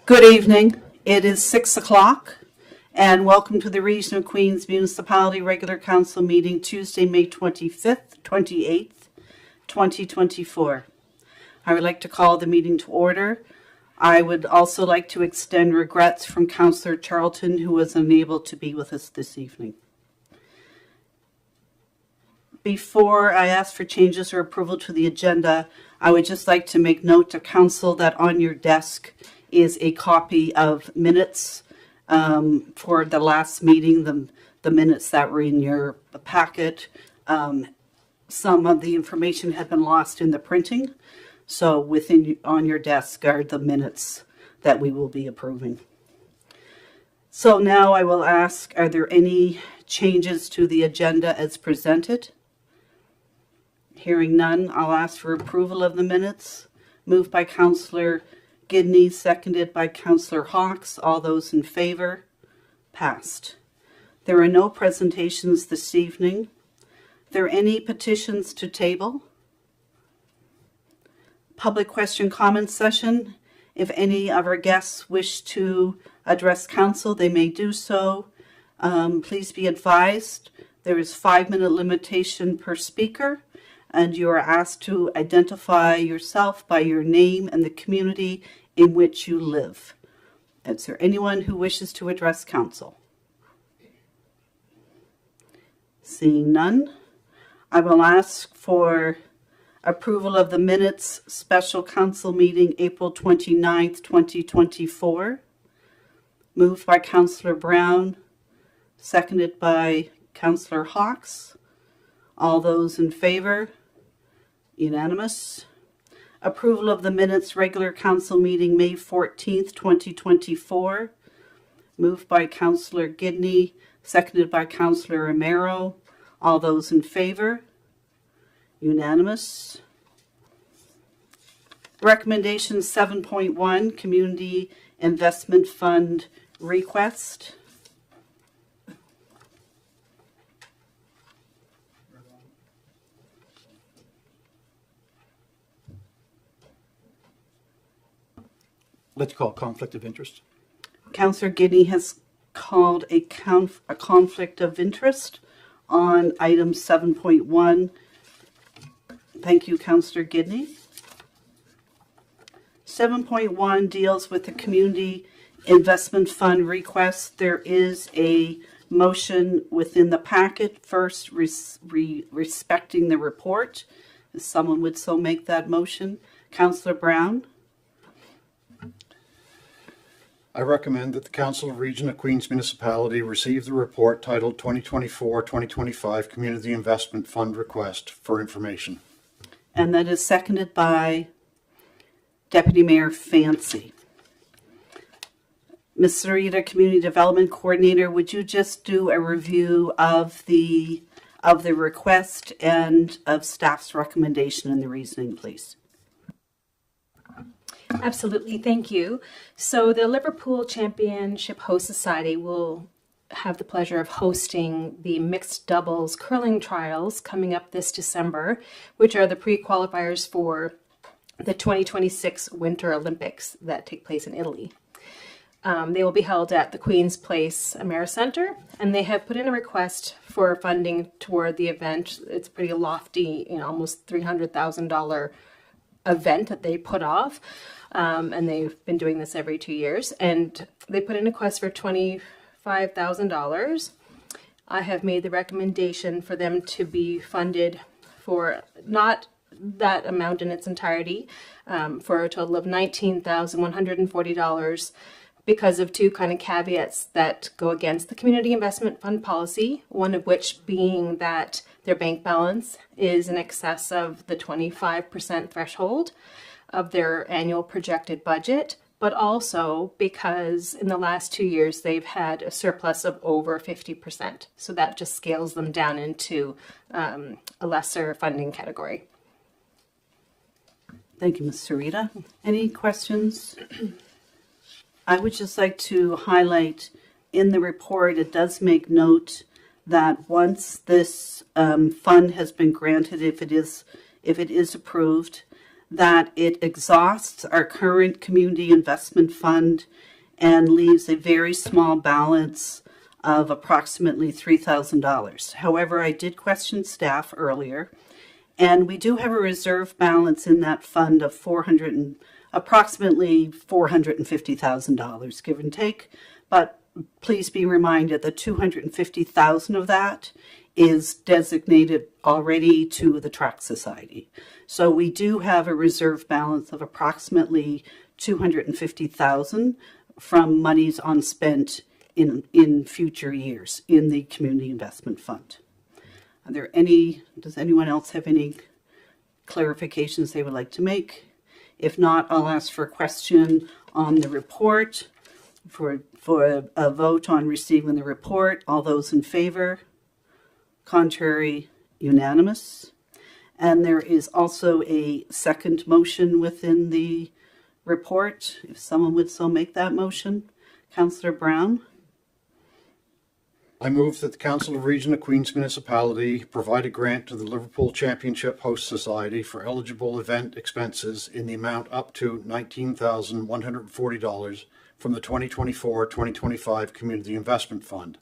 Good evening. It is 6 o'clock, and welcome to the Region of Queens Municipality Regular Council meeting Tuesday, May 25th, 28th, 2024. I would like to call the meeting to order. I would also like to extend regrets from Councillor Charlton, who was unable to be with us this evening. Before I ask for changes or approval to the agenda, I would just like to make note to Council that on your desk is a copy of minutes for the last meeting, the minutes that were in your packet. Some of the information had been lost in the printing, so on your desk are the minutes that we will be approving. So now I will ask, are there any changes to the agenda as presented? Hearing none, I'll ask for approval of the minutes. Moved by Councillor Gidney, seconded by Councillor Hawks. All those in favor? Passed. There are no presentations this evening. Are there any petitions to table? Public question comment session. If any of our guests wish to address council, they may do so. Please be advised there is 5-minute limitation per speaker, and you are asked to identify yourself by your name and the community in which you live. Is there anyone who wishes to address council? Seeing none, I will ask for approval of the minutes special council meeting April 29th, 2024. Moved by Councillor Brown, seconded by Councillor Hawks. All those in favor? Unanimous. Approval of the minutes regular council meeting May 14th, 2024. Moved by Councillor Gidney, seconded by Councillor Romero. All those in favor? Unanimous. Recommendation 7.1, Community Investment Fund request. Let's call conflict of interest. Councillor Gidney has called a conflict of interest on item 7.1. Thank you, Councillor Gidney. 7.1 deals with the Community Investment Fund request. There is a motion within the packet. First, respecting the report. If someone would so make that motion. Councillor Brown. I recommend that the Council of Region of Queens Municipality receive the report titled 2024-2025 Community Investment Fund Request for information. And that is seconded by Deputy Mayor Fancy. Ms. Sarita, Community Development Coordinator, would you just do a review of the request and of staff's recommendation and the reasoning, please? Absolutely, thank you. So the Liverpool Championship Host Society will have the pleasure of hosting the mixed doubles curling trials coming up this December, which are the pre-qualifiers for the 2026 Winter Olympics that take place in Italy. They will be held at the Queen's Place Americenter, and they have put in a request for funding toward the event. It's a pretty lofty, almost $300,000 event that they put off. And they've been doing this every 2 years, and they put in a request for $25,000. I have made the recommendation for them to be funded for not that amount in its entirety, for a total of $19,140 because of two kind of caveats that go against the Community Investment Fund policy, one of which being that their bank balance is in excess of the 25% threshold of their annual projected budget, but also because in the last 2 years they've had a surplus of over 50%. So that just scales them down into a lesser funding category. Thank you, Ms. Sarita. Any questions? I would just like to highlight in the report, it does make note that once this fund has been granted, if it is approved, that it exhausts our current community investment fund and leaves a very small balance of approximately $3,000. However, I did question staff earlier, and we do have a reserve balance in that fund of approximately $450,000, give and take. But please be reminded that $250,000 of that is designated already to the Track Society. So we do have a reserve balance of approximately $250,000 from monies unspent in future years in the Community Investment Fund. Does anyone else have any clarifications they would like to make? If not, I'll ask for a question on the report, for a vote on receiving the report. All those in favor? Contrary? Unanimous? And there is also a second motion within the report. If someone would so make that motion. Councillor Brown? I move that the Council of Region of Queens Municipality provide a grant to the Liverpool Championship Host Society for eligible event expenses in the amount up to $19,140 from the 2024-2025 Community Investment Fund,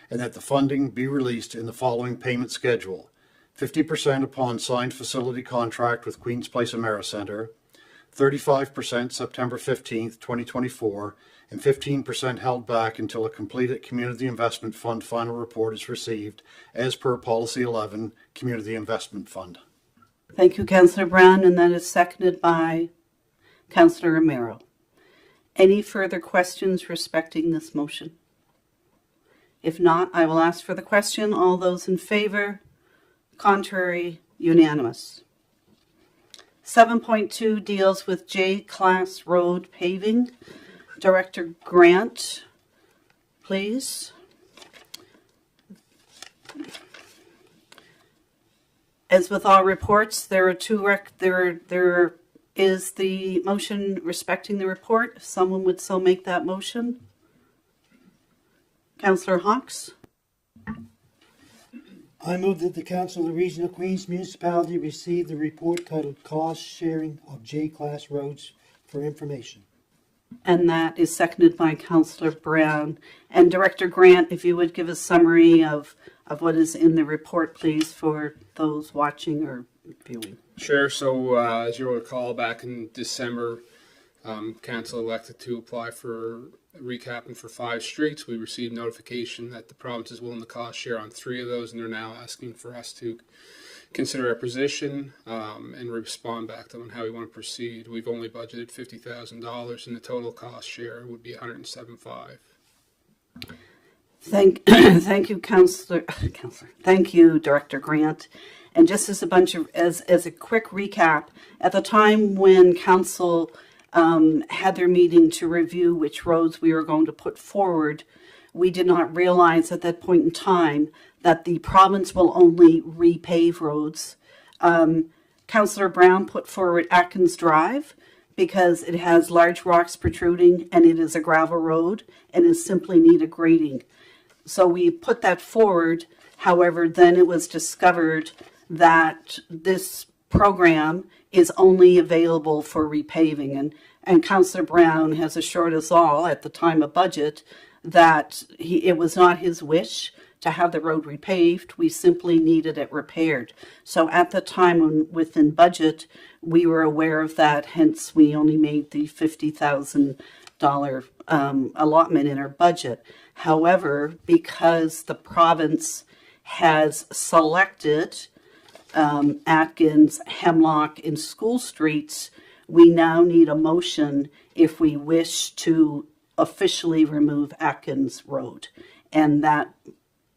and that the funding be released in the following payment schedule: 50% upon signed facility contract with Queen's Place AmeriCentre, 35% September 15th, 2024, and 15% held back until a completed Community Investment Fund final report is received, as per Policy 11, Community Investment Fund. Thank you, Councillor Brown, and that is seconded by Councillor Romero. Any further questions respecting this motion? If not, I will ask for the question. All those in favor? Contrary? Unanimous. 7.2 deals with J-Class Road paving. Director Grant, please. As with all reports, there are there is the motion respecting the report. If someone would so make that motion. Councillor Hawks. I move that the Council of the Region of Queens Municipality receive the report titled Cost Sharing of J-Class Roads for information. And that is seconded by Councillor Brown. And Director Grant, if you would give a summary of what is in the report, please, for those watching or viewing. Sure. So as you'll recall, back in December, Council elected to apply for recapping for 5 streets. We received notification that the province is willing to cost share on 3 of those, and they're now asking for us to consider our position and respond back to them on how we want to proceed. We've only budgeted $50,000, and the total cost share would be $107,500. Thank you, Councillor. Thank you, Director Grant. And just as a quick recap, at the time when Council had their meeting to review which roads we were going to put forward, we did not realize at that point in time that the province will only repave roads. Councillor Brown put forward Atkins Drive because it has large rocks protruding and it is a gravel road and it simply needed grading. So we put that forward. However, then it was discovered that this program is only available for repaving. And Councillor Brown has assured us all at the time of budget that it was not his wish to have the road repaved. We simply needed it repaired. So at the time within budget, we were aware of that. Hence, we only made the $50,000 allotment in our budget. However, because the province has selected Atkins, Hemlock, and School Streets, we now need a motion if we wish to officially remove Atkins Road. And that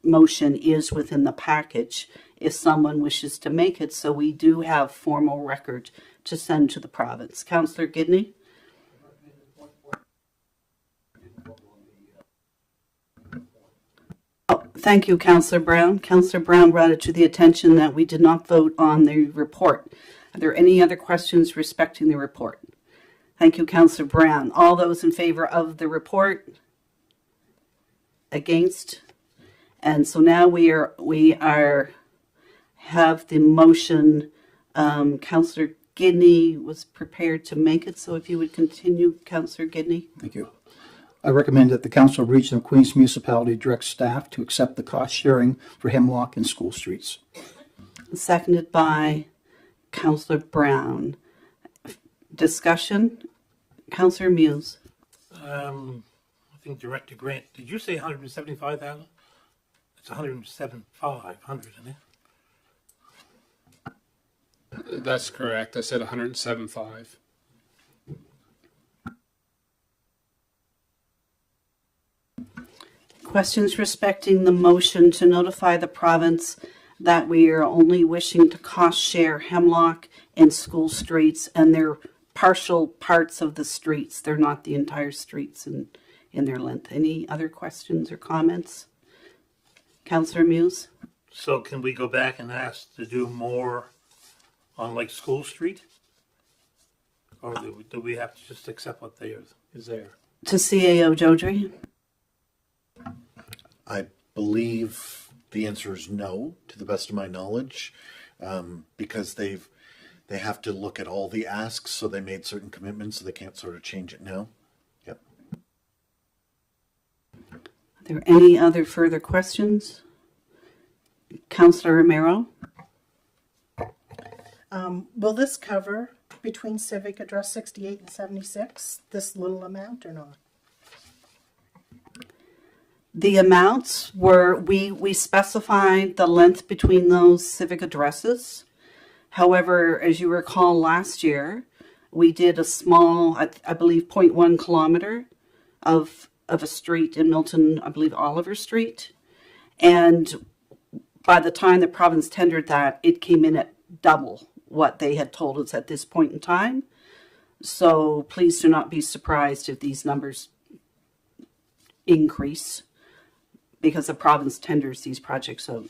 motion is within the package if someone wishes to make it, so we do have formal record to send to the province. Councillor Gidney? Oh, thank you, Councillor Brown. Councillor Brown brought it to the attention that we did not vote on the report. Are there any other questions respecting the report? Thank you, Councillor Brown. All those in favor of the report? Against? And so now we have the motion. Councillor Gidney was prepared to make it, so if you would continue, Councillor Gidney. Thank you. I recommend that the Council of Region of Queens Municipality direct staff to accept the cost sharing for Hemlock and School Streets. Seconded by Councillor Brown. Discussion? Councillor Muse. I think Director Grant, did you say 175,000? It's 107,500, isn't it? That's correct. I said 107.5. Questions respecting the motion to notify the province that we are only wishing to cost share Hemlock and School Streets, and they're partial parts of the streets. They're not the entire streets in their length. Any other questions or comments? Councillor Muse? So can we go back and ask to do more on like School Street? Or do we have to just accept what there is there? To CAO Jodry? I believe the answer is no, to the best of my knowledge, because they have to look at all the asks, so they made certain commitments, so they can't sort of change it now. Yep. Are there any other further questions? Councillor Romero? Will this cover between Civic Address 68 and 76, this little amount or not? The amounts were, we specified the length between those civic addresses. However, as you recall, last year, we did a small, I believe, 0.1 kilometer of a street in Milton, I believe Oliver Street. And by the time the province tendered that, it came in at double what they had told us at this point in time. So please do not be surprised if these numbers increase, because the province tenders these projects out.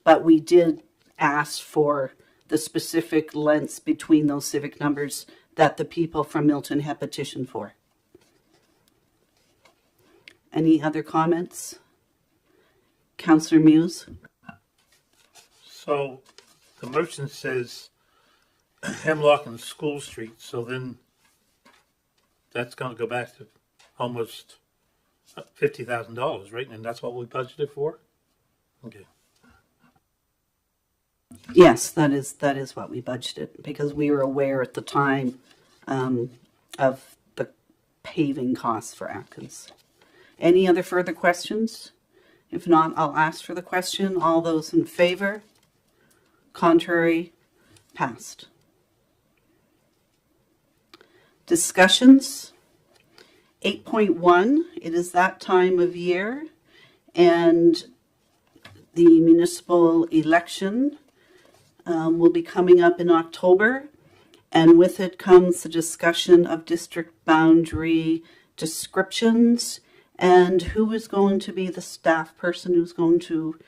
But we did ask for the specific lengths between those civic numbers that the people from Milton had petitioned for. Any other comments? Councillor Muse? So the motion says Hemlock and School Street, so then that's going to go back to almost $50,000, right? And that's what we budgeted for? Okay. Yes, that is what we budgeted, because we were aware at the time of the paving costs for Atkins. Any other further questions? If not, I'll ask for the question. All those in favor? Contrary? Passed. Discussions? 8.1, it is that time of year, and the municipal election will be coming up in October, and with it comes the discussion of district boundary descriptions and who is going to be the staff person who's going to,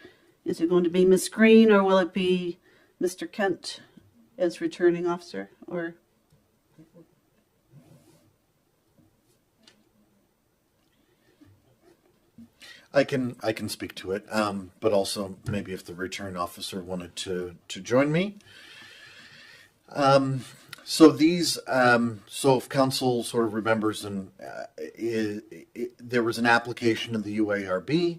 is it going to be Ms. Green, or will it be Mr. Kent as returning officer, or? I can speak to it, but also maybe if the return officer wanted to join me. So these, so if council sort of remembers, and there was an application in the UARB.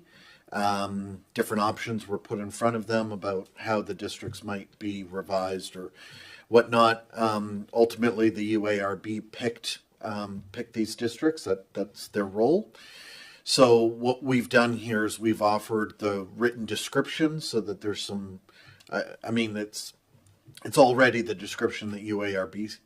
Different options were put in front of them about how the districts might be revised or whatnot. Ultimately, the UARB picked these districts. That's their role. So what we've done here is we've offered the written description so that there's some, I mean, it's already the description that UARB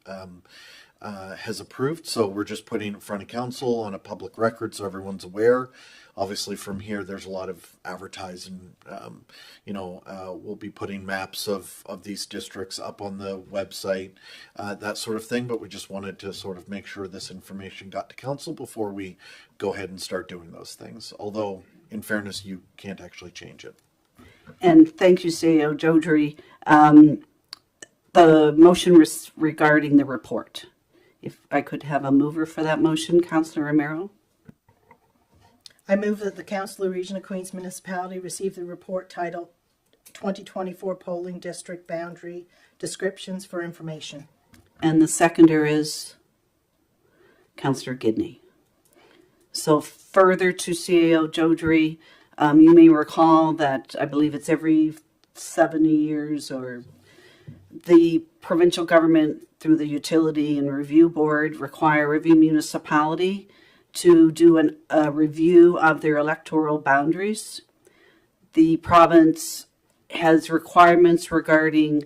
has approved. So we're just putting it in front of council on a public record so everyone's aware. Obviously from here, there's a lot of advertising, we'll be putting maps of these districts up on the website, that sort of thing. But we just wanted to sort of make sure this information got to council before we go ahead and start doing those things. Although in fairness, you can't actually change it. And thank you, CEO Jodry. The motion regarding the report. If I could have a mover for that motion, Councillor Romero. I move that the Council of Region of Queens Municipality receive the report titled 2024 Polling District Boundary Descriptions for Information. And the seconder is Councillor Gidney. So further to CAO Jodrey, you may recall that I believe it's every 7 years, or the provincial government through the Utility and Review Board require every municipality to do a review of their electoral boundaries. The province has requirements regarding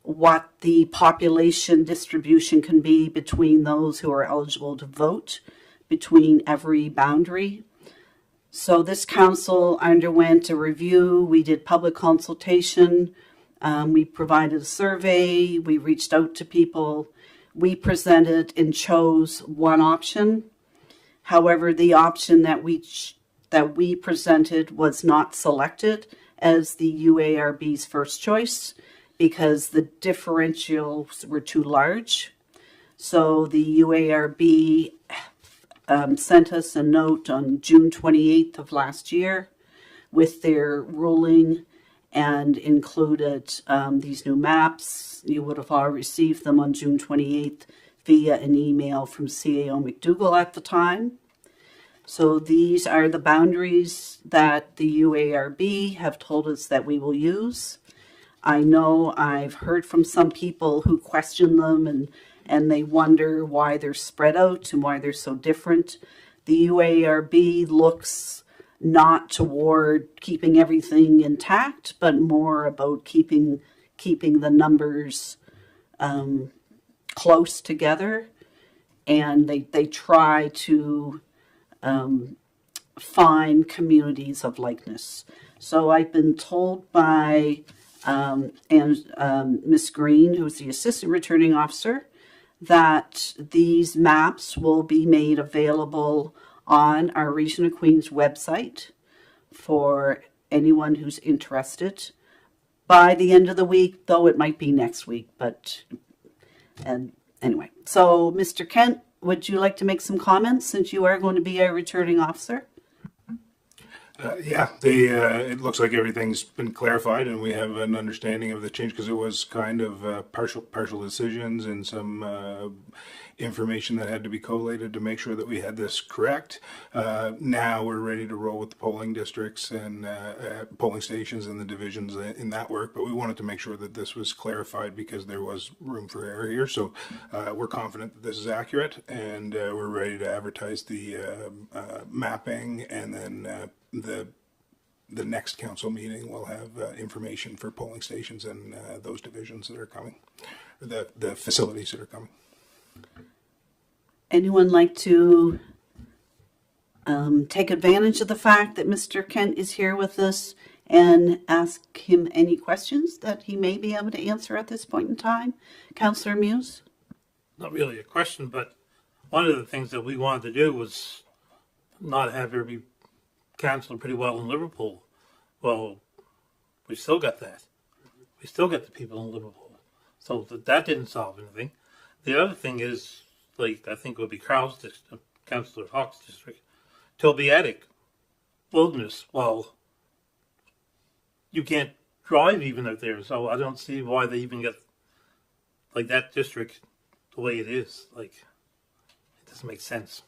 what the population distribution can be between those who are eligible to vote between every boundary. So this council underwent a review. We did public consultation. We provided a survey. We reached out to people. We presented and chose one option. However, the option that we presented was not selected as the UARB's first choice because the differentials were too large. So the UARB sent us a note on June 28th of last year with their ruling and included these new maps. You would have all received them on June 28th via an email from CAO McDougall at the time. So these are the boundaries that the UARB have told us that we will use. I know I've heard from some people who question them and they wonder why they're spread out and why they're so different. The UARB looks not toward keeping everything intact, but more about keeping the numbers close together. And they try to find communities of likeness. So I've been told by Miss Green, who's the assistant returning officer, that these maps will be made available on our Region of Queens website for anyone who's interested by the end of the week, though it might be next week. And anyway, so Mr. Kent, would you like to make some comments since you are going to be our returning officer? It looks like everything's been clarified and we have an understanding of the change because it was kind of partial decisions and some information that had to be collated to make sure that we had this correct. Now we're ready to roll with the polling districts and polling stations and the divisions in that work, but we wanted to make sure that this was clarified because there was room for error here. So we're confident that this is accurate and we're ready to advertise the mapping, and then the next council meeting will have information for polling stations and those divisions that are coming, or the facilities that are coming. Anyone like to take advantage of the fact that Mr. Kent is here with us and ask him any questions that he may be able to answer at this point in time? Councillor Muse? Not really a question, but one of the things that we wanted to do was not have every councillor pretty well in Liverpool. Well, we still got that. We still got the people in Liverpool. So that didn't solve anything. The other thing is, like, I think it would be Carl's district, Councillor Hawk's district, Toby Attic, Wilderness. Well, you can't drive even out there, so I don't see why they even get, like, that district the way it is. Like, it doesn't make sense.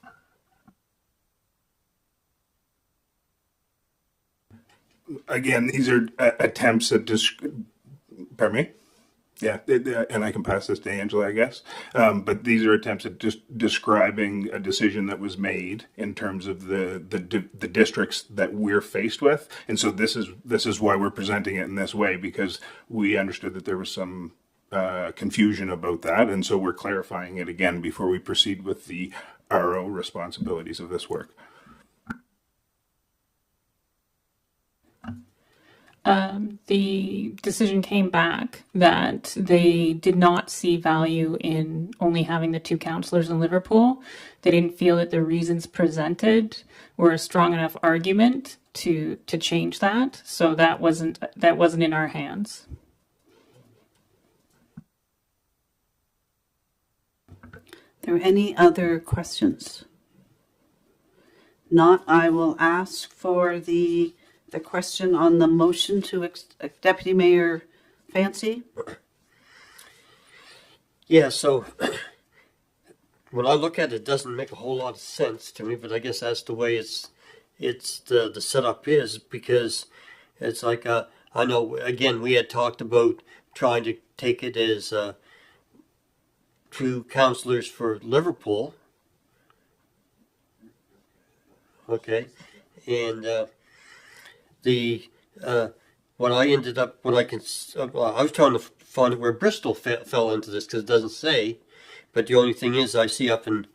Again, these are attempts at pardon me? Yeah, and I can pass this to Angela, I guess. But these are attempts at just describing a decision that was made in terms of the districts that we're faced with. And so this is why we're presenting it in this way, because we understood that there was some confusion about that. And so we're clarifying it again before we proceed with the RO responsibilities of this work. The decision came back that they did not see value in only having the two councillors in Liverpool. They didn't feel that the reasons presented were a strong enough argument to change that. So that wasn't in our hands. Are there any other questions? Not, I will ask for the question on the motion to Deputy Mayor Fancy. Yeah, so when I look at it, it doesn't make a whole lot of sense to me, but I guess that's the way the setup is, because it's like, I know, again, we had talked about trying to take it as 2 councillors for Liverpool. Okay. And the what I ended up, what I can, I was trying to find where Bristol fell into this, because it doesn't say. But the only thing is, I see up in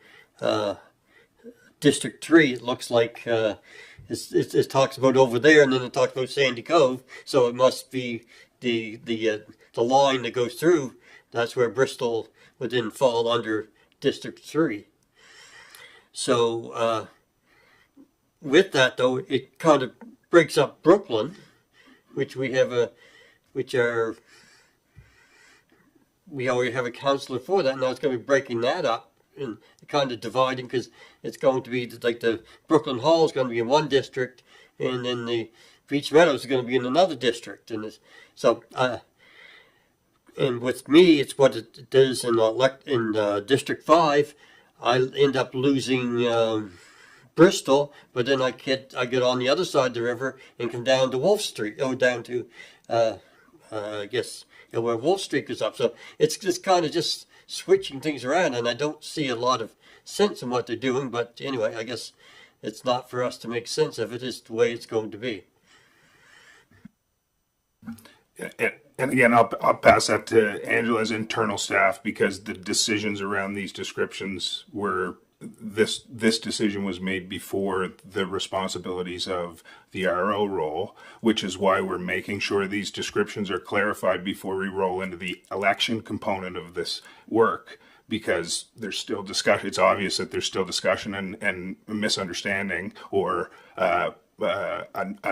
District 3, it looks like it talks about over there, and then it talks about Sandy Cove. So it must be the line that goes through. That's where Bristol would then fall under District 3. So with that, though, it kind of breaks up Brooklyn, which we already have a councillor for that. Now it's going to be breaking that up and kind of dividing, because it's going to be like the Brooklyn Hall is going to be in one district, and then the Beach Meadows is going to be in another district. And so, and with me, it's what it does in District 5. I end up losing Bristol, but then I get on the other side of the river and come down to Wolf Street, down to I guess where Wolf Street goes up. So it's just kind of just switching things around, and I don't see a lot of sense in what they're doing. But anyway, I guess it's not for us to make sense of it. It's the way it's going to be. And again, I'll pass that to Angela's internal staff, because the decisions around these descriptions were, this decision was made before the responsibilities of the RO role, which is why we're making sure these descriptions are clarified before we roll into the election component of this work, because there's still discussion. It's obvious that there's still discussion and misunderstanding, or a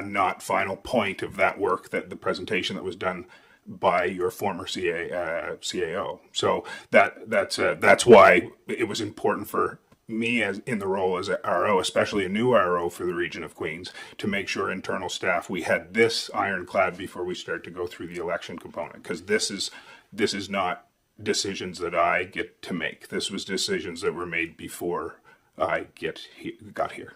not final point of that work, that the presentation that was done by your former CAO. So that's why it was important for me, as in the role as a RO, especially a new RO for the region of Queens, to make sure internal staff, we had this ironclad before we start to go through the election component, because this is not decisions that I get to make. This was decisions that were made before I got here.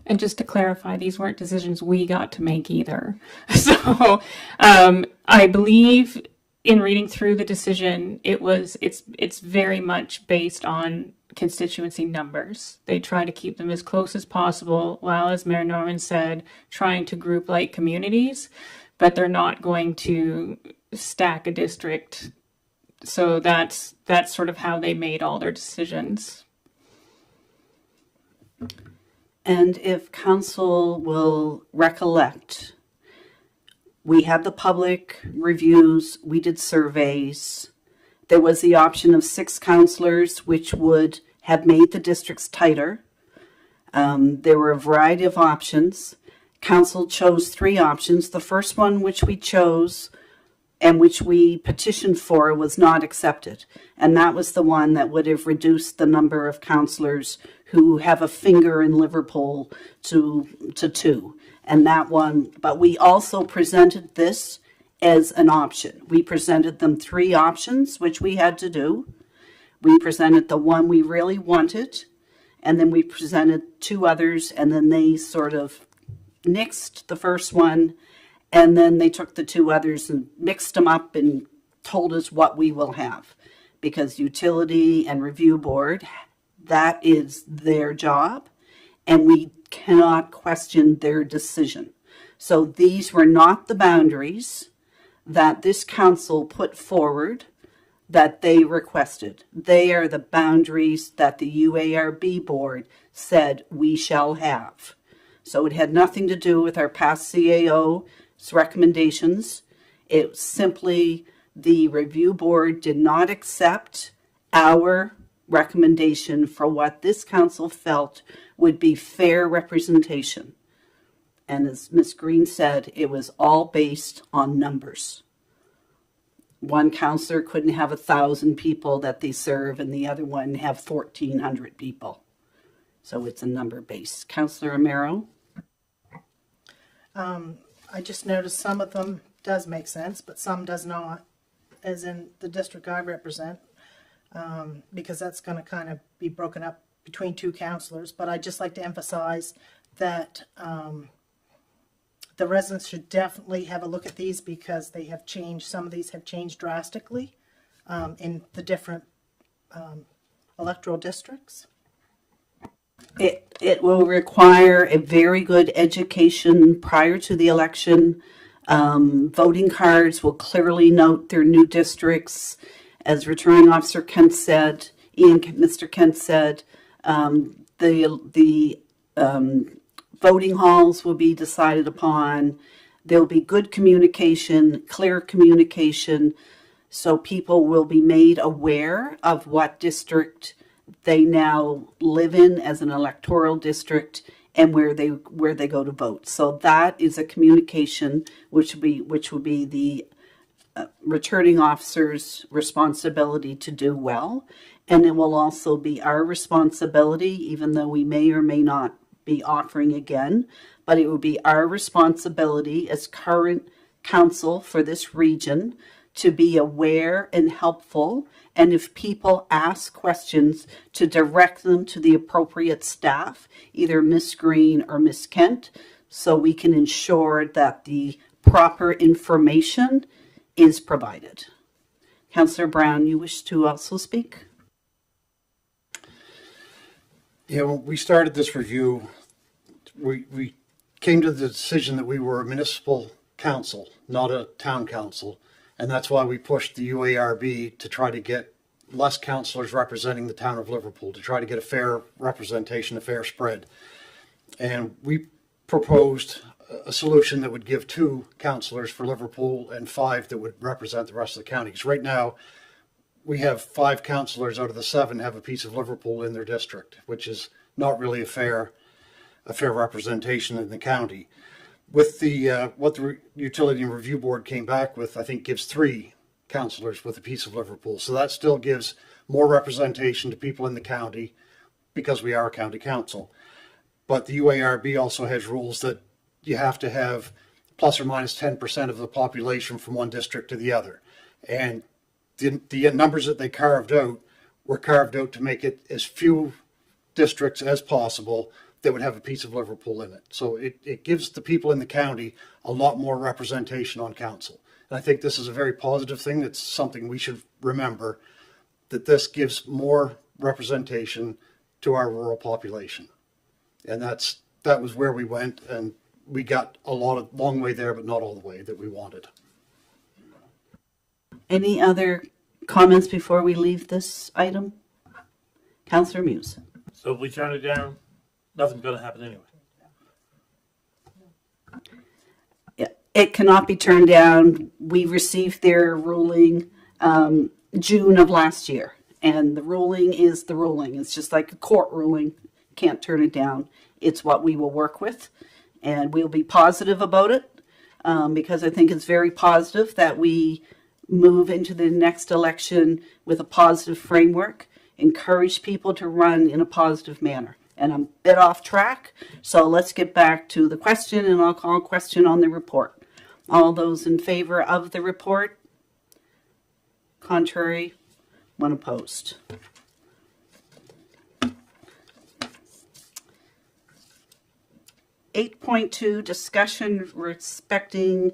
And just to clarify, these weren't decisions we got to make either. So I believe in reading through the decision, it's very much based on constituency numbers. They try to keep them as close as possible, while, as Mayor Norman said, trying to group like communities, but they're not going to stack a district. So that's sort of how they made all their decisions. And if council will recollect, we had the public reviews, we did surveys. There was the option of 6 councillors, which would have made the districts tighter. There were a variety of options. Council chose 3 options. The first one, which we chose and which we petitioned for, was not accepted. And that was the one that would have reduced the number of councillors who have a finger in Liverpool to 2. And that one, but we also presented this as an option. We presented them 3 options, which we had to do. We presented the one we really wanted, and then we presented 2 others, and then they sort of nixed the first one, and then they took the 2 others and mixed them up and told us what we will have. Because utility and review board, that is their job, and we cannot question their decision. So these were not the boundaries that this council put forward that they requested. They are the boundaries that the UARB board said we shall have. So it had nothing to do with our past CAO's recommendations. It simply, the review board did not accept our recommendation for what this council felt would be fair representation. And as Ms. Green said, it was all based on numbers. One councillor couldn't have 1,000 people that they serve, and the other one have 1,400 people. So it's a number based. Councillor Amaro? I just noticed some of them does make sense, but some does not, as in the district I represent, because that's going to kind of be broken up between two councillors. But I'd just like to emphasize that the residents should definitely have a look at these because they have changed. Some of these have changed drastically in the different electoral districts. It will require a very good education prior to the election. Voting cards will clearly note their new districts. As Returning Officer Kent said, Mr. Kent said, the voting halls will be decided upon. There will be good communication, clear communication, so people will be made aware of what district they now live in as an electoral district and where they go to vote. So that is a communication which will be the returning officer's responsibility to do well, and it will also be our responsibility, even though we may or may not be offering again, but it will be our responsibility as current council for this region to be aware and helpful, and if people ask questions, to direct them to the appropriate staff, either Miss Green or Miss Kent, so we can ensure that the proper information is provided. Councillor Brown, you wish to also speak? Yeah, when we started this review, we came to the decision that we were a municipal council, not a town council. And that's why we pushed the UARB to try to get less councillors representing the town of Liverpool, to try to get a fair representation, a fair spread. And we proposed a solution that would give 2 councillors for Liverpool and 5 that would represent the rest of the county. Because right now, we have 5 councillors out of the 7 have a piece of Liverpool in their district, which is not really a fair representation in the county. With the what the Utility and Review Board came back with, I think gives 3 councillors with a piece of Liverpool. So that still gives more representation to people in the county because we are a county council. But the UARB also has rules that you have to have plus or minus 10% of the population from one district to the other. And the numbers that they carved out were carved out to make it as few districts as possible that would have a piece of Liverpool in it. So it gives the people in the county a lot more representation on council. And I think this is a very positive thing. It's something we should remember, that this gives more representation to our rural population. And that was where we went, and we got long way there, but not all the way that we wanted. Any other comments before we leave this item? Councillor Muse. So if we turn it down, nothing's going to happen anyway. Yeah, it cannot be turned down. We received their ruling June of last year, and the ruling is the ruling. It's just like a court ruling. Can't turn it down. It's what we will work with, and we'll be positive about it because I think it's very positive that we move into the next election with a positive framework, encourage people to run in a positive manner. And I'm a bit off track, so let's get back to the question, and I'll call question on the report. All those in favor of the report? Contrary? One opposed. (8.2) Discussion respecting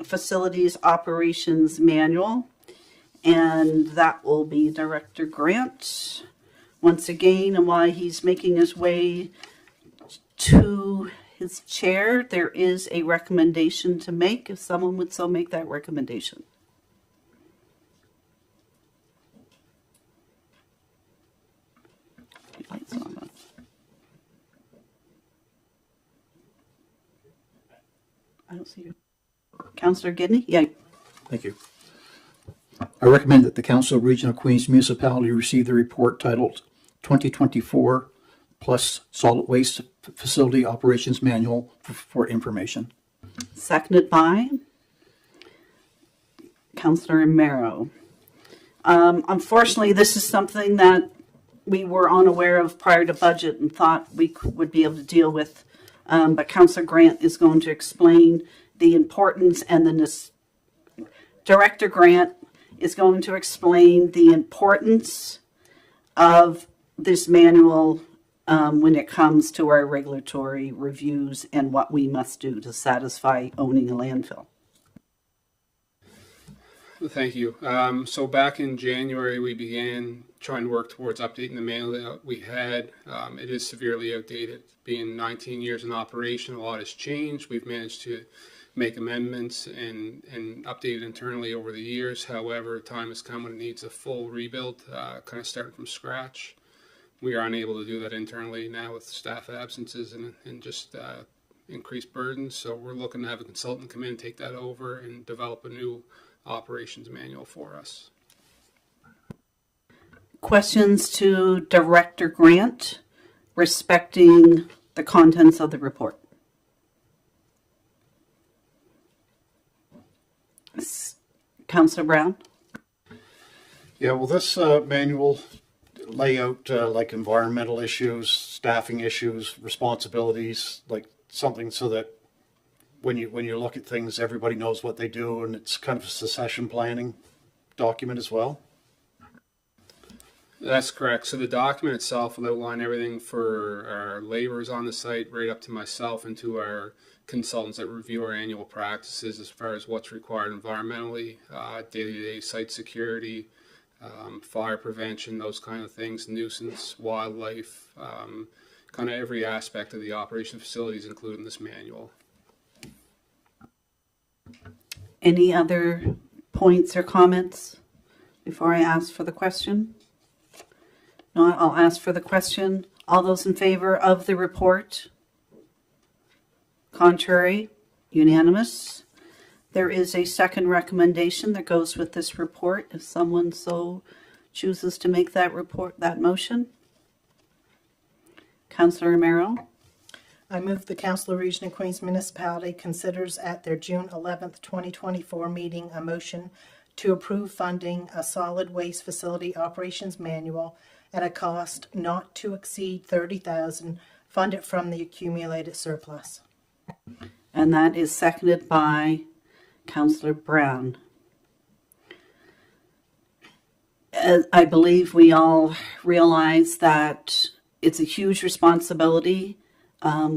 facilities operations manual, and that will be Director Grant once again. And while he's making his way to his chair, there is a recommendation to make, if someone would so make that recommendation. Lights on. I don't see you. Councillor Gidney? Yeah. Thank you. I recommend that the Council of Region of Queens Municipality receive the report titled 2024 plus Solid Waste Facility Operations Manual for information. Seconded by Councillor Marrow. Unfortunately, this is something that we were unaware of prior to budget and thought we would be able to deal with. But Councillor Grant is going to explain the importance and Director Grant is going to explain the importance of this manual when it comes to our regulatory reviews and what we must do to satisfy owning a landfill. Thank you. So back in January, we began trying to work towards updating the manual that we had. It is severely outdated. Being 19 years in operation, a lot has changed. We've managed to make amendments and update it internally over the years. However, time has come when it needs a full rebuild, kind of starting from scratch. We are unable to do that internally now with staff absences and just increased burdens. So we're looking to have a consultant come in, take that over, and develop a new operations manual for us. Questions to Director Grant respecting the contents of the report? Councillor Brown? Yeah, well, this manual lay out like environmental issues, staffing issues, responsibilities, like something so that when you look at things, everybody knows what they do, and it's kind of a succession planning document as well. That's correct. So the document itself will outline everything for our laborers on the site, right up to myself and to our consultants that review our annual practices as far as what's required environmentally, day-to-day site security, fire prevention, those kind of things, nuisance, wildlife, kind of every aspect of the operation facilities included in this manual. Any other points or comments before I ask for the question? Not, I'll ask for the question. All those in favor of the report? Contrary? Unanimous? There is a second recommendation that goes with this report, if someone so chooses to make that motion. Councillor Romero? I move the Council of Region of Queens Municipality considers at their June 11th, 2024 meeting a motion to approve funding a solid waste facility operations manual at a cost not to exceed $30,000, funded from the accumulated surplus. And that is seconded by Councillor Brown. I believe we all realize that it's a huge responsibility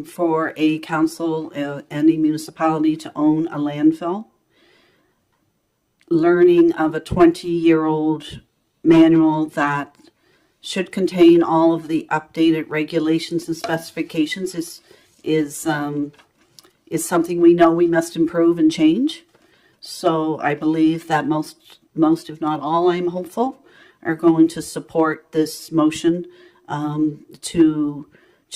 for a council and a municipality to own a landfill. Learning of a 20-year-old manual that should contain all of the updated regulations and specifications is something we know we must improve and change. So I believe that most if not all, I'm hopeful, are going to support this motion to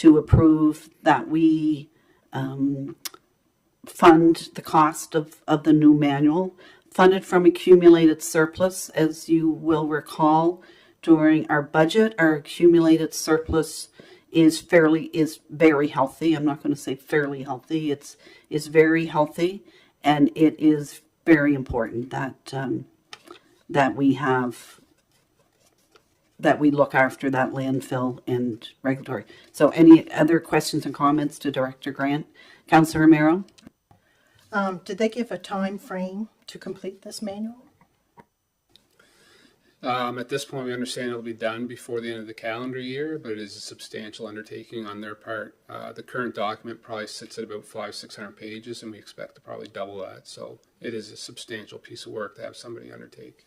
approve that we fund the cost of the new manual, funded from accumulated surplus. As you will recall, during our budget, our accumulated surplus is very healthy. I'm not going to say fairly healthy. It's very healthy, and it is very important that we look after that landfill and regulatory. So any other questions and comments to Director Grant? Councillor Romero? Did they give a time frame to complete this manual? At this point, we understand it'll be done before the end of the calendar year, but it is a substantial undertaking on their part. The current document probably sits at about 500-600 pages, and we expect to probably double that. So it is a substantial piece of work to have somebody undertake.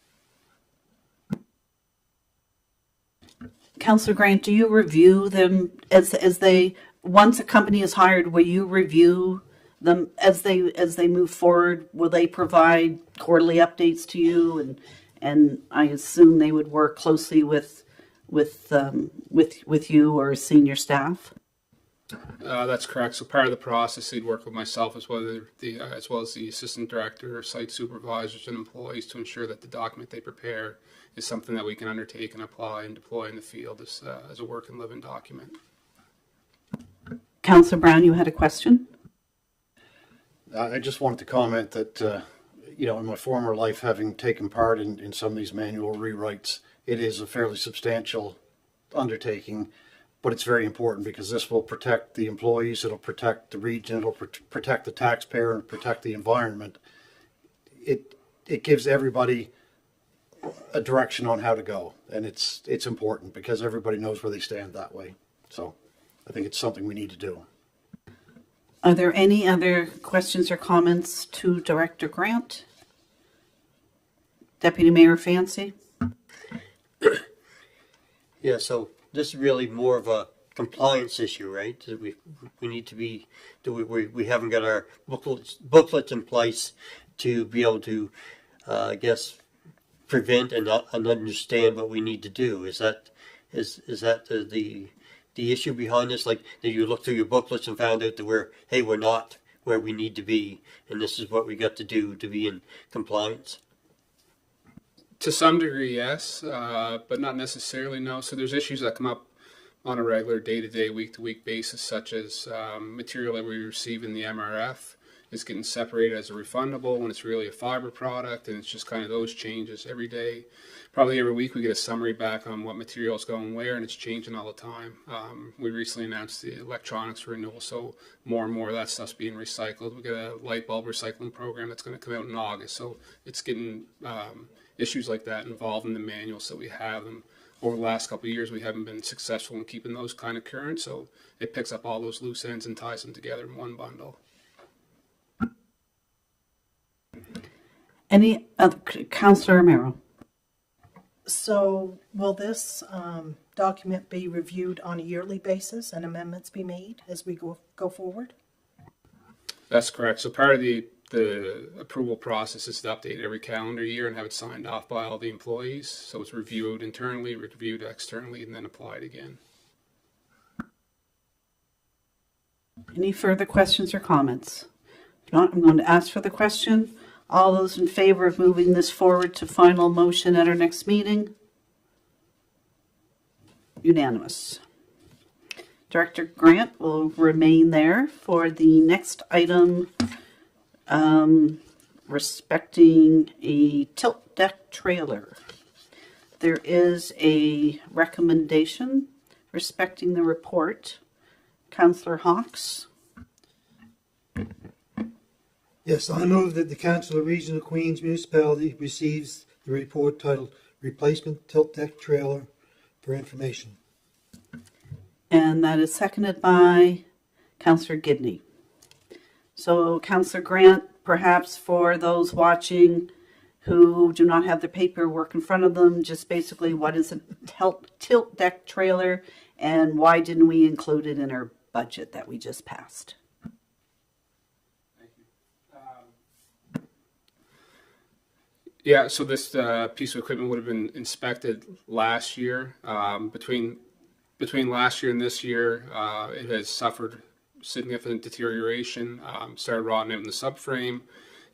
Councillor Grant, do you review them as they, once a company is hired, will you review them as they move forward? Will they provide quarterly updates to you? And I assume they would work closely with you or senior staff? That's correct. So part of the process, they'd work with myself as well as the assistant director, site supervisors, and employees to ensure that the document they prepare is something that we can undertake and apply and deploy in the field as a work and living document. Councillor Brown, you had a question? I just wanted to comment that, in my former life, having taken part in some of these manual rewrites, it is a fairly substantial undertaking, but it's very important because this will protect the employees, it'll protect the region, it'll protect the taxpayer, and protect the environment. It gives everybody a direction on how to go, and it's important because everybody knows where they stand that way. So I think it's something we need to do. Are there any other questions or comments to Director Grant? Deputy Mayor Fancy? Yeah, so this is really more of a compliance issue, right? That we need to be, that we haven't got our booklets in place to be able to, I guess, prevent and understand what we need to do. Is that the issue behind this? Like, that you look through your booklets and found out that we're not where we need to be, and this is what we got to do to be in compliance? To some degree, yes, but not necessarily, no. So there's issues that come up on a regular day-to-day, week-to-week basis, such as material that we receive in the MRF is getting separated as a refundable when it's really a fiber product, and it's just kind of those changes every day. Probably every week we get a summary back on what material is going where, and it's changing all the time. We recently announced the electronics renewal, so more and more of that stuff's being recycled. We got a light bulb recycling program that's going to come out in August, so it's getting issues like that involved in the manuals that we have. And over the last couple of years, we haven't been successful in keeping those kind of current, so it picks up all those loose ends and ties them together in one bundle. Any other, Councillor Romero? So will this document be reviewed on a yearly basis and amendments be made as we go forward? That's correct. So part of the approval process is to update every calendar year and have it signed off by all the employees. So it's reviewed internally, reviewed externally, and then applied again. Any further questions or comments? If not, I'm going to ask for the question. All those in favor of moving this forward to final motion at our next meeting? Unanimous. Director Grant will remain there for the next item, respecting a tilt deck trailer. There is a recommendation respecting the report. Councillor Hawks. Yes, I move that the Council of Region of Queens Municipality receives the report titled Replacement Tilt Deck Trailer for information. And that is seconded by Councillor Gidney. So Councillor Grant, perhaps for those watching who do not have the paperwork in front of them, just basically what is a tilt deck trailer and why didn't we include it in our budget that we just passed? Yeah, so this piece of equipment would have been inspected last year. Between last year and this year, it has suffered significant deterioration, started rotting out in the subframe.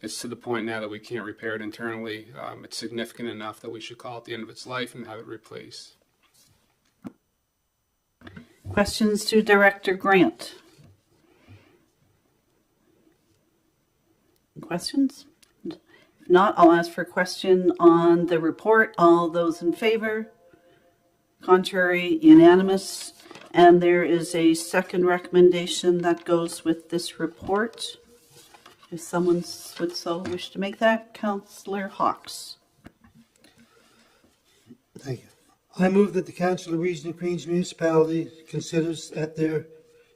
It's to the point now that we can't repair it internally. It's significant enough that we should call it the end of its life and have it replaced. Questions to Director Grant? Questions? If not, I'll ask for a question on the report. All those in favor? Contrary? Unanimous? And there is a second recommendation that goes with this report. If someone would so wish to make that, Councillor Hawks. Thank you. I move that the Council of Region of Queens Municipality considers at their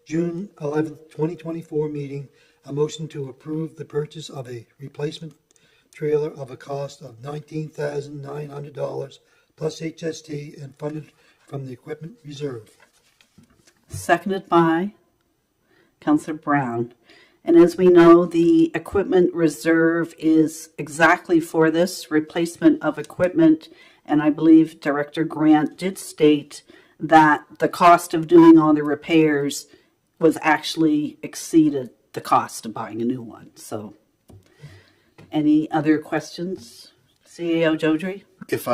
June 11th, 2024 meeting a motion to approve the purchase of a replacement trailer of a cost of $19,900 plus HST and funded from the equipment reserve. Seconded by Councillor Brown. And as we know, the equipment reserve is exactly for this replacement of equipment. And I believe Director Grant did state that the cost of doing all the repairs was actually exceeded the cost of buying a new one. So any other questions? CAO Jodry? If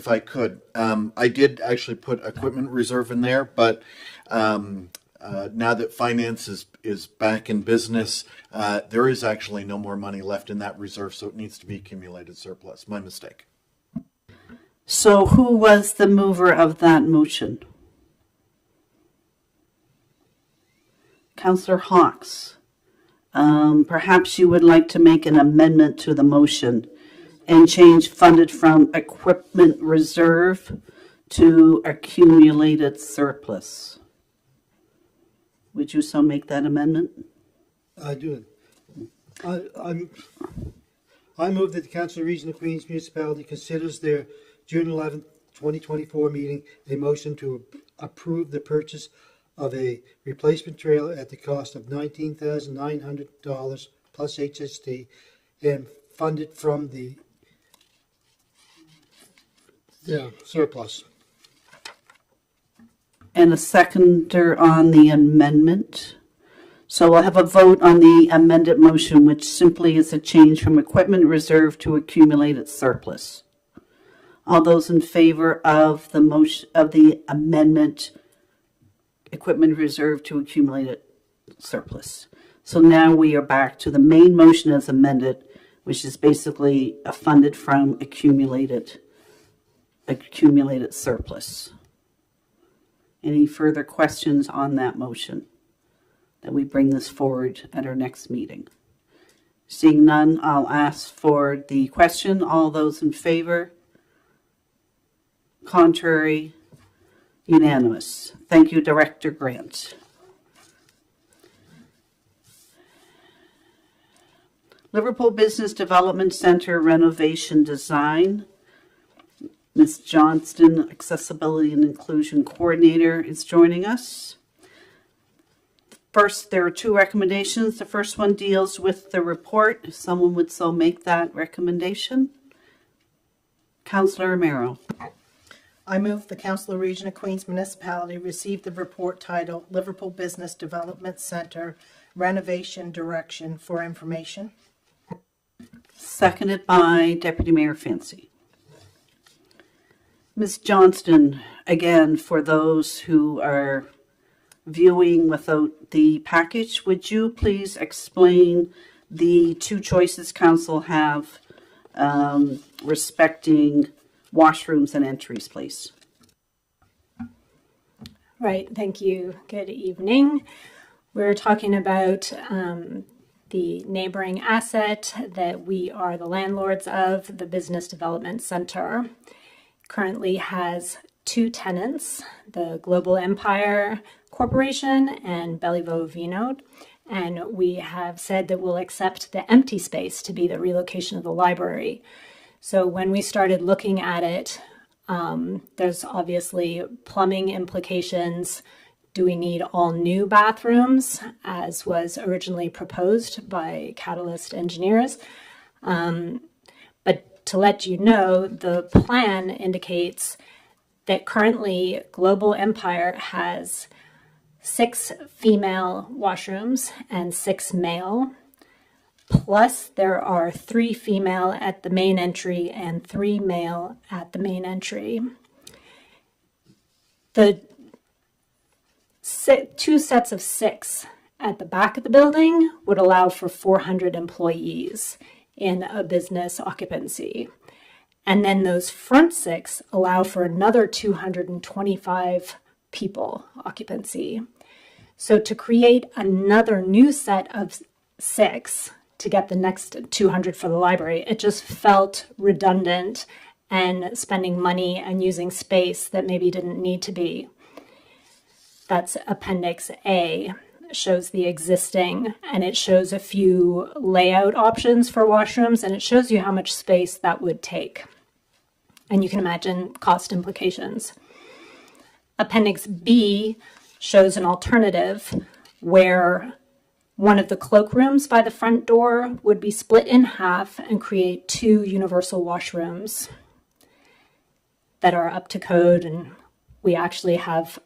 I could, I did actually put equipment reserve in there, but now that finance is back in business, there is actually no more money left in that reserve, so it needs to be accumulated surplus. My mistake. So who was the mover of that motion? Councillor Hawks, perhaps you would like to make an amendment to the motion and change funded from equipment reserve to accumulated surplus. Would you so make that amendment? I do. I move that the Council of Region of Queens Municipality considers their June 11th, 2024 meeting a motion to approve the purchase of a replacement trailer at the cost of $19,900 plus HST and fund it from the surplus. And a seconder on the amendment. So we'll have a vote on the amended motion, which simply is a change from equipment reserve to accumulated surplus. All those in favor of the motion of the amendment, equipment reserve to accumulated surplus. So now we are back to the main motion as amended, which is basically a funded from accumulated surplus. Any further questions on that motion? That we bring this forward at our next meeting. Seeing none, I'll ask for the question. All those in favor? Contrary? Unanimous. Thank you, Director Grant. Liverpool Business Development Center renovation design. Ms. Johnston, Accessibility and Inclusion Coordinator, is joining us. First, there are two recommendations. The first one deals with the report. If someone would so make that recommendation. Councillor Romero. I move the Council of Region of Queens Municipality receive the report titled Liverpool Business Development Center Renovation Direction for information. Seconded by Deputy Mayor Fancy. Ms. Johnston, again, for those who are viewing without the package, would you please explain the two choices council have respecting washrooms and entries, please? Right, thank you. Good evening. We're talking about the neighboring asset that we are the landlords of, the Business Development Center. Currently has two tenants, the Global Empire Corporation and Bellevue Vinode, and we have said that we'll accept the empty space to be the relocation of the library. So when we started looking at it, there's obviously plumbing implications. Do we need all new bathrooms, as was originally proposed by Catalyst Engineers? But to let you know, the plan indicates that currently Global Empire has 6 female washrooms and 6 male. Plus, there are 3 female at the main entry and 3 male at the main entry. The 2 sets of 6 at the back of the building would allow for 400 employees in a business occupancy. And then those front 6 allow for another 225 people occupancy. So to create another new set of 6 to get the next 200 for the library, it just felt redundant and spending money and using space that maybe didn't need to be. That's Appendix A. Shows the existing, and it shows a few layout options for washrooms, and it shows you how much space that would take. And you can imagine cost implications. Appendix B shows an alternative where one of the cloakrooms by the front door would be split in half and create 2 universal washrooms that are up to code, and we actually have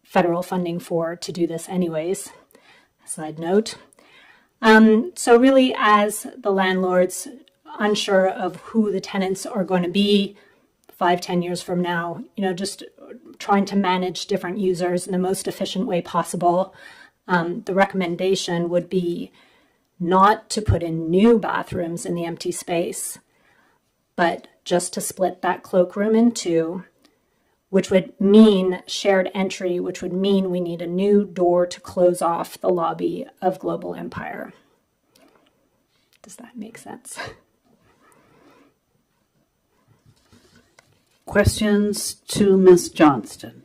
federal funding to do this anyways. Side note. So really, as the landlords, unsure of who the tenants are going to be 5-10 years from now, just trying to manage different users in the most efficient way possible. The recommendation would be not to put in new bathrooms in the empty space, but just to split that cloakroom in 2 which would mean shared entry, which would mean we need a new door to close off the lobby of Global Empire. Does that make sense? Questions to Ms. Johnston?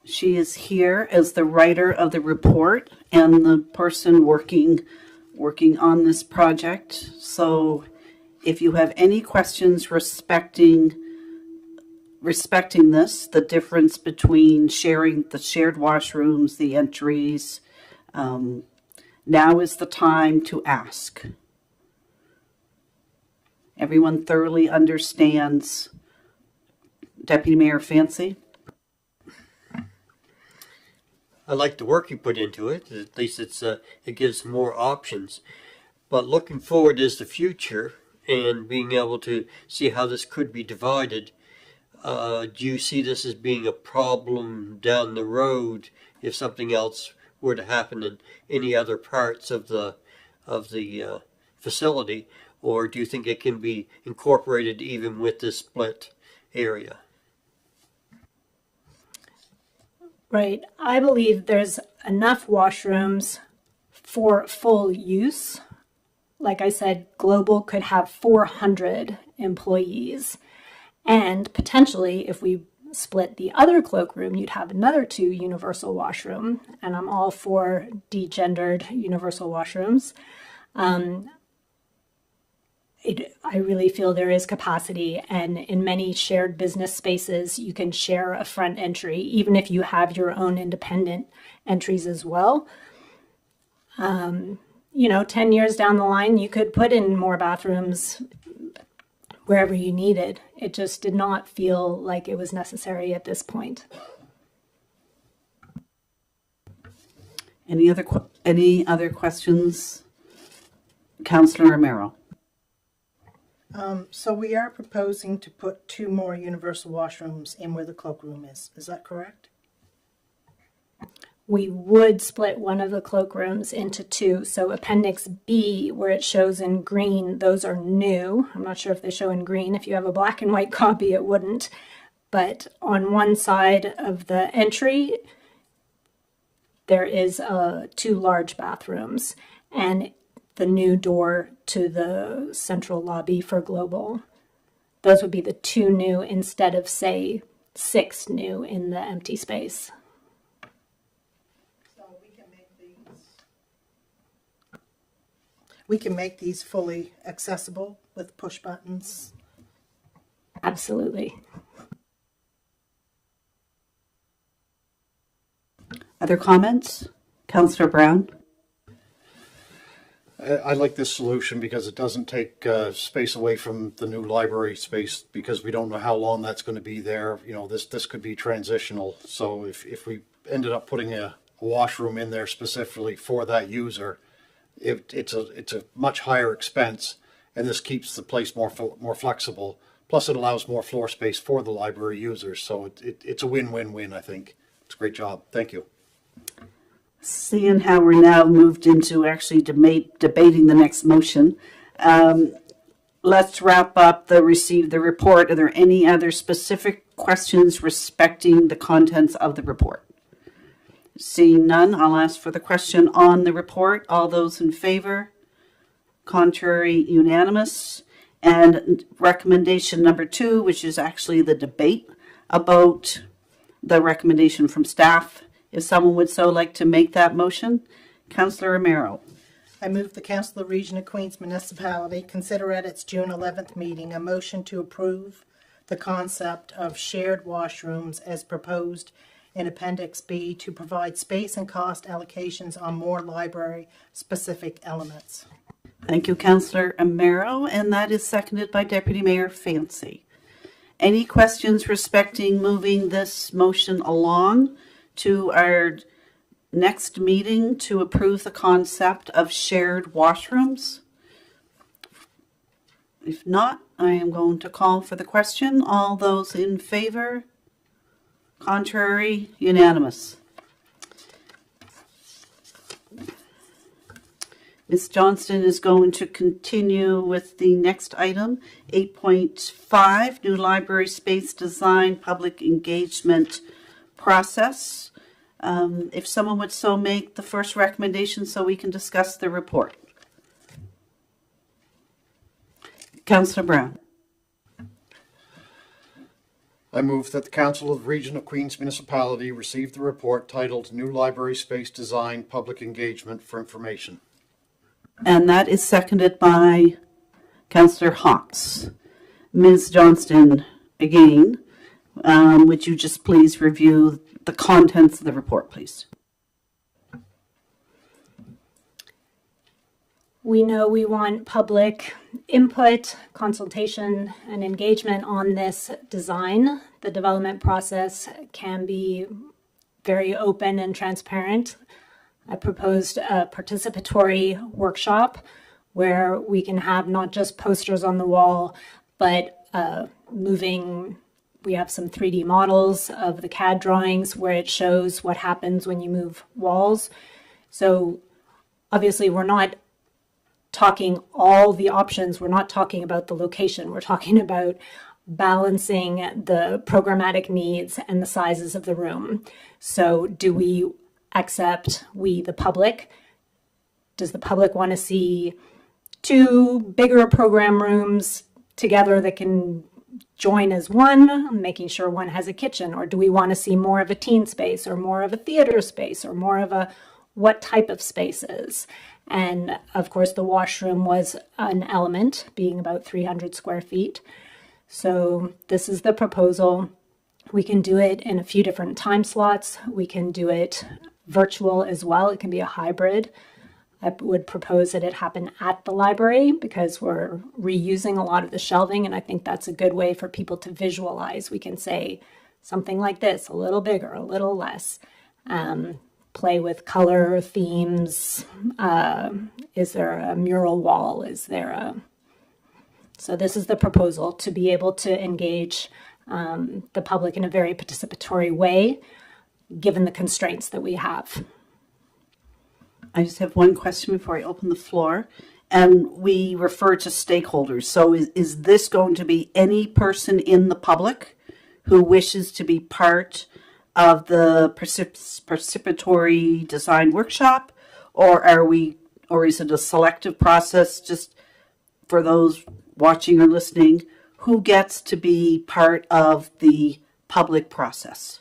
She is here as the writer of the report and the person working on this project. So if you have any questions respecting this, the difference between sharing the shared washrooms, the entries, now is the time to ask. Everyone thoroughly understands. Deputy Mayor Fancy? I like the work you put into it. At least it gives more options. But looking forward is the future and being able to see how this could be divided. Do you see this as being a problem down the road if something else were to happen in any other parts of the facility, or do you think it can be incorporated even with this split area? Right. I believe there's enough washrooms for full use. Like I said, Global could have 400 employees. And potentially, if we split the other cloakroom, you'd have another 2 universal washroom. And I'm all for degendered universal washrooms. I really feel there is capacity, and in many shared business spaces, you can share a front entry, even if you have your own independent entries as well. 10 years down the line, you could put in more bathrooms wherever you needed. It just did not feel like it was necessary at this point. Any other questions? Councillor Romero. So we are proposing to put 2 more universal washrooms in where the cloakroom is. Is that correct? We would split one of the cloakrooms into 2. So Appendix B, where it shows in green, those are new. I'm not sure if they show in green. If you have a black and white copy, it wouldn't. But on one side of the entry, there is 2 large bathrooms and the new door to the central lobby for Global. Those would be the 2 new instead of, say, 6 new in the empty space. So we can make these fully accessible with push buttons. Absolutely. Other comments? Councillor Brown? I like this solution because it doesn't take space away from the new library space, because we don't know how long that's going to be there. This could be transitional. So if we ended up putting a washroom in there specifically for that user, it's a much higher expense, and this keeps the place more flexible. Plus, it allows more floor space for the library users. So it's a win-win-win, I think. It's a great job. Thank you. Seeing how we're now moved into actually debating the next motion, let's wrap up receive the report. Are there any other specific questions respecting the contents of the report? Seeing none, I'll ask for the question on the report. All those in favor? Contrary? Unanimous? And recommendation number 2, which is actually the debate about the recommendation from staff. If someone would so like to make that motion, Councillor Romero. I move the Council of the Region of Queens Municipality consider at its June 11th meeting a motion to approve the concept of shared washrooms as proposed in Appendix B to provide space and cost allocations on more library-specific elements. Thank you, Councillor Romero, and that is seconded by Deputy Mayor Fancy. Any questions respecting moving this motion along to our next meeting to approve the concept of shared washrooms? If not, I am going to call for the question. All those in favor? Contrary? Unanimous. Ms. Johnston is going to continue with the next item, 8.5, new library space design, public engagement process. If someone would so make the first recommendation so we can discuss the report. Councillor Brown. I move that the Council of the Region of Queens Municipality receive the report titled New Library Space Design Public Engagement for Information. And that is seconded by Councillor Hawks. Ms. Johnston, again, would you just please review the contents of the report, please? We know we want public input, consultation, and engagement on this design. The development process can be very open and transparent. I proposed a participatory workshop where we can have not just posters on the wall, but we have some 3D models of the CAD drawings where it shows what happens when you move walls. So obviously we're not talking all the options. We're not talking about the location. We're talking about balancing the programmatic needs and the sizes of the room. So do we accept, we the public, does the public want to see 2 bigger program rooms together that can join as one, making sure one has a kitchen? Or do we want to see more of a teen space or more of a theater space or more of a what type of spaces? And of course, the washroom was an element, being about 300 square feet. So this is the proposal. We can do it in a few different time slots. We can do it virtual as well. It can be a hybrid. I would propose that it happen at the library because we're reusing a lot of the shelving, and I think that's a good way for people to visualize. We can say something like this, a little bigger, a little less. Play with color, themes. Is there a mural wall? So this is the proposal, to be able to engage the public in a very participatory way, given the constraints that we have. I just have one question before I open the floor. And we refer to stakeholders. So is this going to be any person in the public who wishes to be part of the participatory design workshop? Or is it a selective process just for those watching or listening? Who gets to be part of the public process?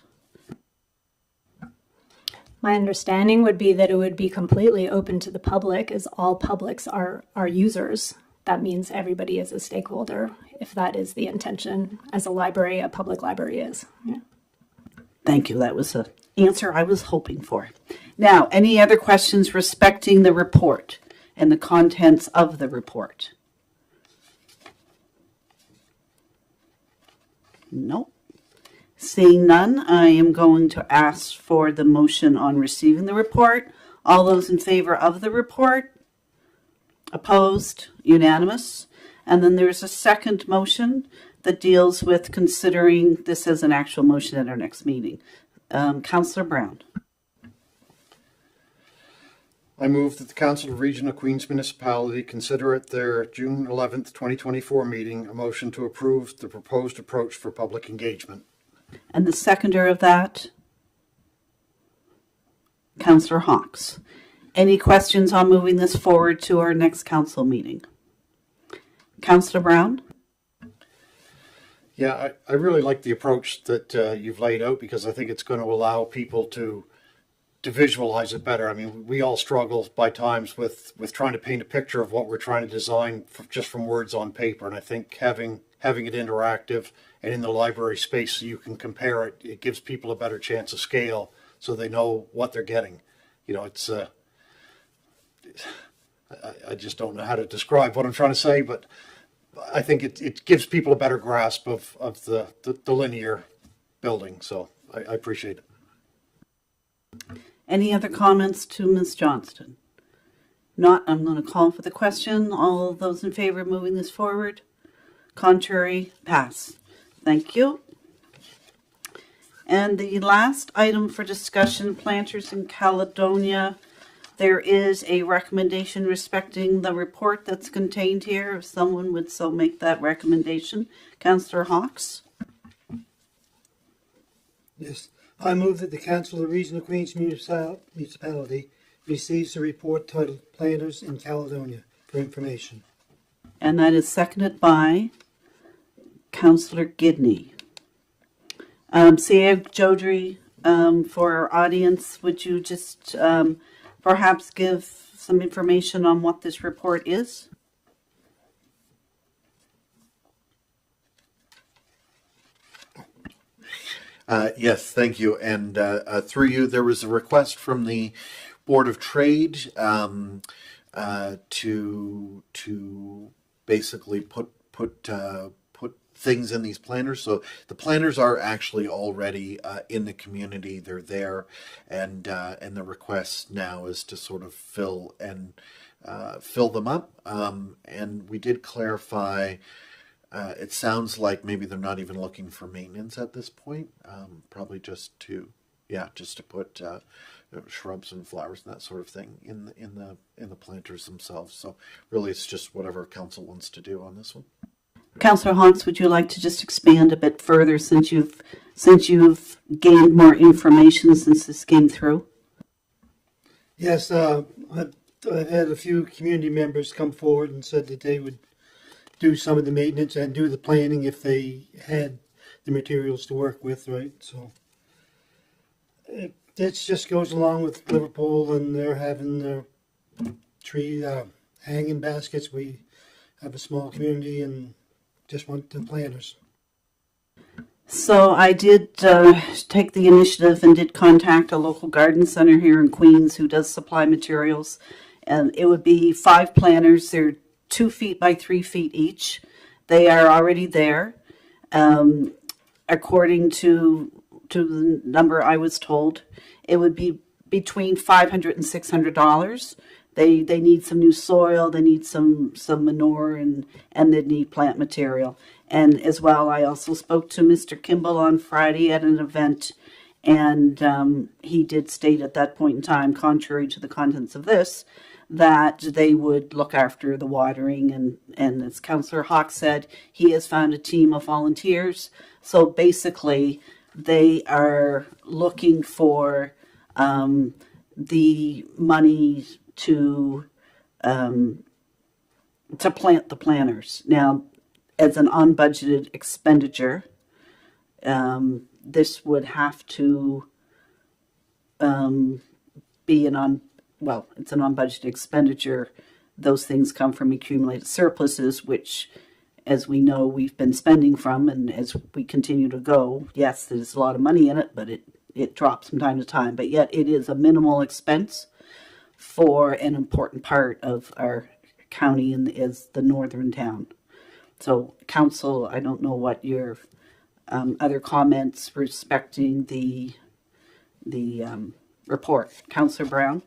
My understanding would be that it would be completely open to the public, as all publics are users. That means everybody is a stakeholder, if that is the intention as a public library is. Yeah. Thank you. That was the answer I was hoping for. Now, any other questions respecting the report and the contents of the report? Nope. Seeing none, I am going to ask for the motion on receiving the report. All those in favor of the report? Opposed? Unanimous? And then there's a second motion that deals with considering this as an actual motion at our next meeting. Councillor Brown. I move that the Council of Region of Queens Municipality consider at their June 11th, 2024 meeting a motion to approve the proposed approach for public engagement. And the seconder of that? Councillor Hawks. Any questions on moving this forward to our next council meeting? Councillor Brown? Yeah, I really like the approach that you've laid out, because I think it's going to allow people to visualize it better. I mean, we all struggle by times with trying to paint a picture of what we're trying to design just from words on paper. And I think having it interactive and in the library space so you can compare it, it gives people a better chance of scale so they know what they're getting. You know, it's I just don't know how to describe what I'm trying to say, but I think it gives people a better grasp of the linear building. So I appreciate it. Any other comments to Ms. Johnston? Not, I'm going to call for the question. All of those in favor of moving this forward? Contrary? Pass. Thank you. And the last item for discussion, planters in Caledonia. There is a recommendation respecting the report that's contained here. If someone would so make that recommendation. Councillor Hawks? Yes, I move that the Council of the Region of Queens Municipality receives a report titled Planners in Caledonia for information. And that is seconded by Councillor Gidney. C.A. Jodry, for our audience, would you just perhaps give some information on what this report is? Yes, thank you. And through you, there was a request from the Board of Trade to basically put things in these planners. So the planners are actually already in the community. They're there, and the request now is to sort of fill them up. And we did clarify. It sounds like maybe they're not even looking for maintenance at this point. Probably just to put shrubs and flowers and that sort of thing in the planters themselves. So really, it's just whatever council wants to do on this one. Councillor Hawks, would you like to just expand a bit further since you've gained more information since this came through? Yes, I've had a few community members come forward and said that they would do some of the maintenance and do the planning if they had the materials to work with, right? So it just goes along with Liverpool, and they're having their tree hanging baskets. We have a small community and just want the planners. So I did take the initiative and did contact a local garden center here in Queens who does supply materials. And it would be 5 planters. They're 2 feet by 3 feet each. They are already there. According to the number I was told, it would be between $500 and $600. They need some new soil, they need some manure, and they need plant material. And as well, I also spoke to Mr. Kimball on Friday at an event, and he did state at that point in time, contrary to the contents of this, that they would look after the watering. And as Councillor Hawk said, he has found a team of volunteers. So basically, they are looking for the money to plant the planters. Now, as an unbudgeted expenditure, this would have to be it's an unbudgeted expenditure. Those things come from accumulated surpluses, which, as we know, we've been spending from, and as we continue to go, yes, there's a lot of money in it, but it drops from time to time. But yet it is a minimal expense for an important part of our county and is the northern town. So, council, I don't know what your other comments respecting the report. Councillor Brown?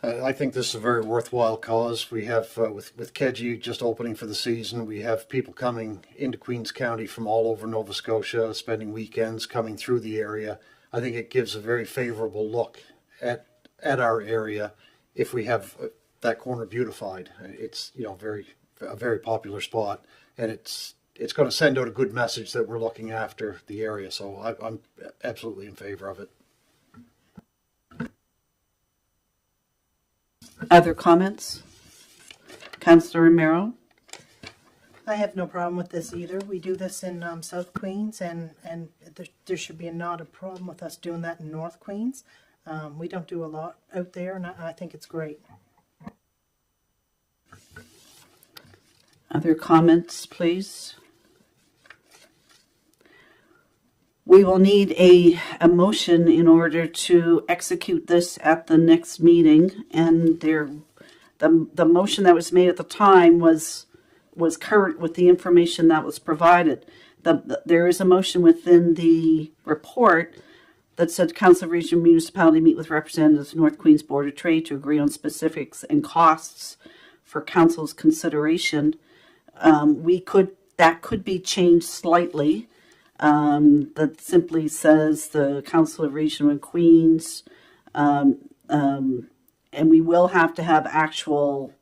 I think this is a very worthwhile cause. We have, with Keji just opening for the season, we have people coming into Queens County from all over Nova Scotia, spending weekends coming through the area. I think it gives a very favorable look at our area if we have that corner beautified. It's a very popular spot, and it's going to send out a good message that we're looking after the area. So I'm absolutely in favor of it. Other comments? Councillor Romero? I have no problem with this either. We do this in South Queens, and there should be not a problem with us doing that in North Queens. We don't do a lot out there, and I think it's great. Other comments, please? We will need a motion in order to execute this at the next meeting, and the motion that was made at the time was current with the information that was provided. There is a motion within the report that said Council of Region Municipality meet with representatives of North Queens Board of Trade to agree on specifics and costs for Council's consideration. That could be changed slightly. That simply says the Council of Region of Queens And we will have to have actual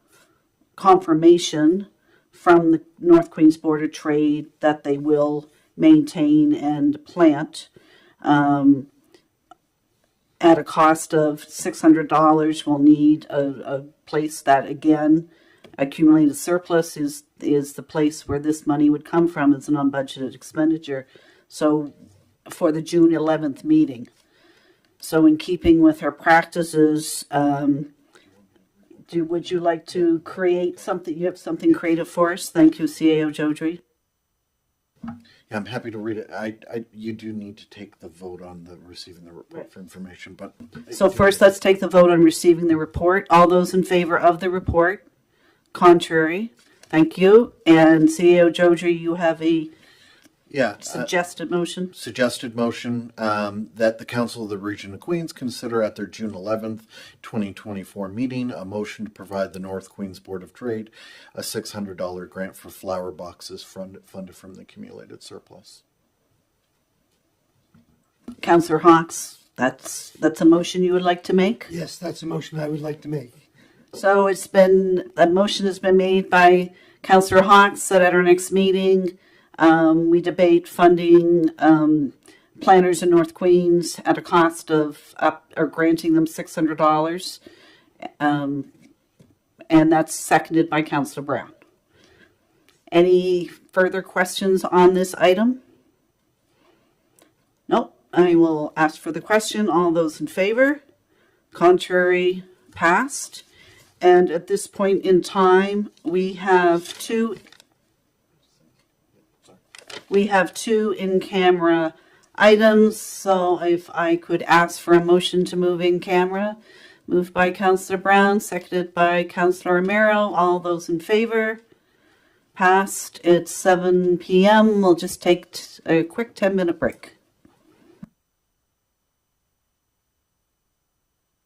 confirmation from the North Queens Board of Trade that they will maintain and plant. At a cost of $600, we'll need a place that, again, accumulated surplus is the place where this money would come from as an unbudgeted expenditure. So for the June 11th meeting. So in keeping with our practices, would you like to create something? You have something creative for us? Thank you, CAO Jodry. Yeah, I'm happy to read it. You do need to take the vote on the receiving the report for information, but. So first, let's take the vote on receiving the report. All those in favor of the report? Contrary? Thank you. And CAO Jodry, you have a suggested motion? Suggested motion that the Council of the Region of Queens consider at their June 11th, 2024 meeting a motion to provide the North Queens Board of Trade a $600 grant for flower boxes funded from the accumulated surplus. Councillor Hawks, that's a motion you would like to make? Yes, that's a motion I would like to make. So a motion has been made by Councillor Hawks that at our next meeting, we debate funding planners in North Queens at a cost of granting them $600. And that's seconded by Councillor Brown. Any further questions on this item? Nope. I will ask for the question. All those in favor? Contrary? Passed. And at this point in time, we have two in-camera items. So if I could ask for a motion to move in camera. Moved by Councillor Brown, seconded by Councillor Romero. All those in favor? Passed. It's 7 p.m. We'll just take a quick 10-minute break.